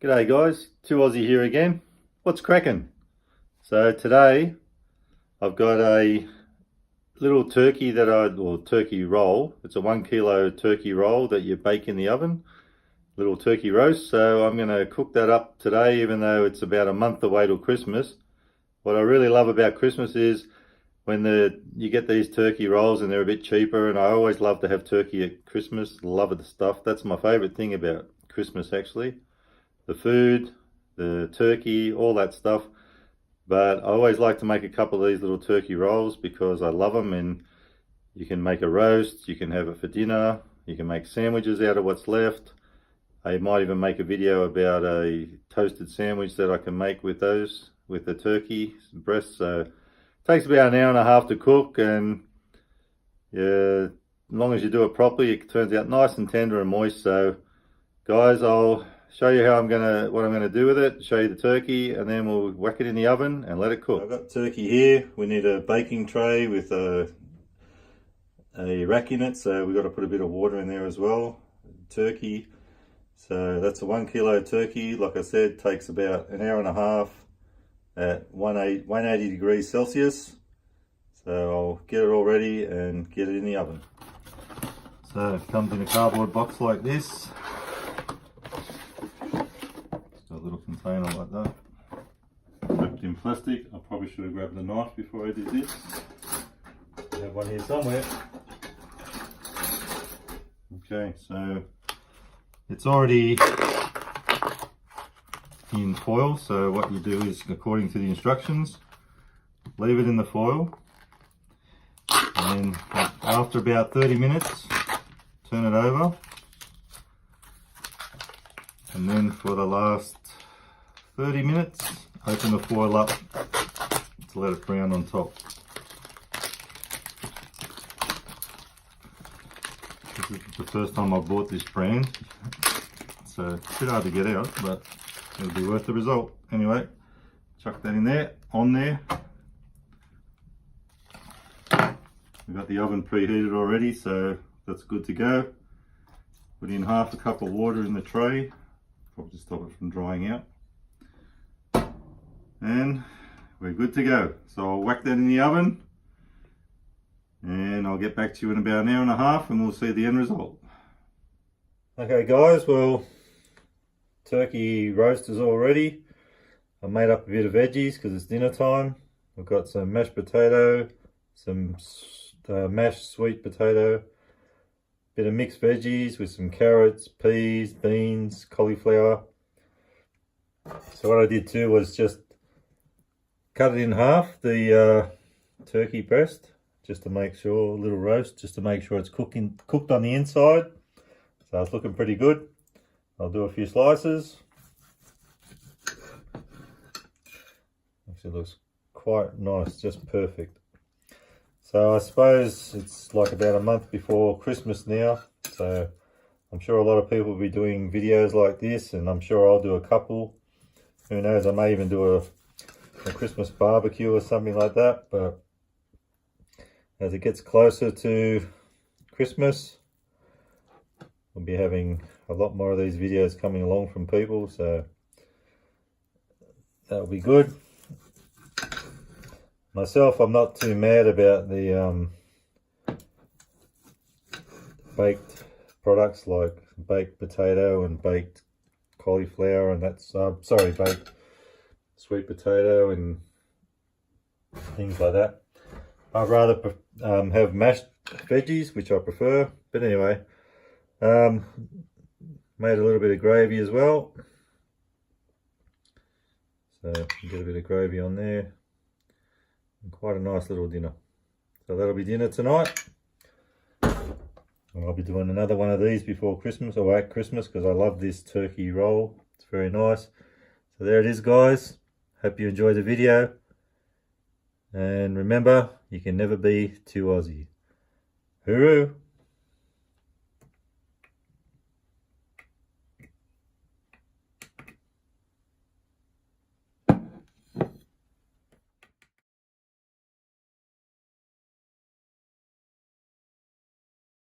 G'day guys, 2Aussie here again. What's cracking? So today I've got a little turkey or turkey roll. It's a 1 kilo turkey roll that you bake in the oven. Little turkey roast. So I'm going to cook that up today, even though it's about a month away till Christmas. What I really love about Christmas is when you get these turkey rolls and they're a bit cheaper, and I always love to have turkey at Christmas. Love the stuff. That's my favorite thing about Christmas actually. The food, the turkey, all that stuff. But I always like to make a couple of these little turkey rolls because I love them, and you can make a roast, you can have it for dinner, you can make sandwiches out of what's left. I might even make a video about a toasted sandwich that I can make with the turkey breast. So it takes about an hour and a half to cook, and yeah, as long as you do it properly, it turns out nice and tender and moist. So guys, I'll show you what I'm gonna do with it, show you the turkey, and then we'll whack it in the oven and let it cook. I've got turkey here. We need a baking tray with a rack in it, so we've got to put a bit of water in there as well. Turkey. So that's a 1 kilo turkey. Like I said, takes about an hour and a half at 180 degrees Celsius. So I'll get it all ready and get it in the oven. So it comes in a cardboard box like this. A little container like that, wrapped in plastic. I probably should have grabbed a knife before I did this. I have one here somewhere. Okay, so it's already in foil, so what you do is, according to the instructions, leave it in the foil, and then after about 30 minutes turn it over, and then for the last 30 minutes, open the foil up to let it brown on top. This is the first time I bought this brand, so it's a bit hard to get out, but it'll be worth the result. Anyway, chuck that in there, on there. We've got the oven preheated already, so that's good to go. Put in half a cup of water in the tray, probably to stop it from drying out. And we're good to go. So I'll whack that in the oven, and I'll get back to you in about an hour and a half, and we'll see the end result. Okay guys, well, turkey roast is all ready. I made up a bit of veggies because it's dinner time. I've got some mashed potato, some mashed sweet potato, bit of mixed veggies with some carrots, peas, beans, cauliflower. So what I did too was just cut it in half, the turkey breast, just to make sure, a little roast, just to make sure it's cooked on the inside. So it's looking pretty good. I'll do a few slices. Actually looks quite nice, just perfect. So I suppose it's like about a month before Christmas now, so I'm sure a lot of people will be doing videos like this, and I'm sure I'll do a couple. Who knows, I may even do a Christmas barbecue or something like that. But as it gets closer to Christmas, we'll be having a lot more of these videos coming along from people, so that'll be good. Myself, I'm not too mad about the baked products like baked potato and baked cauliflower, and that's baked sweet potato and things like that. I'd rather have mashed veggies, which I prefer. But anyway, made a little bit of gravy as well, so get a bit of gravy on there. Quite a nice little dinner. So that'll be dinner tonight. And I'll be doing another one of these before Christmas, or at Christmas, because I love this turkey roll. It's very nice. So there it is guys. Hope you enjoyed the video. And remember, you can never be too Aussie. Hooroo!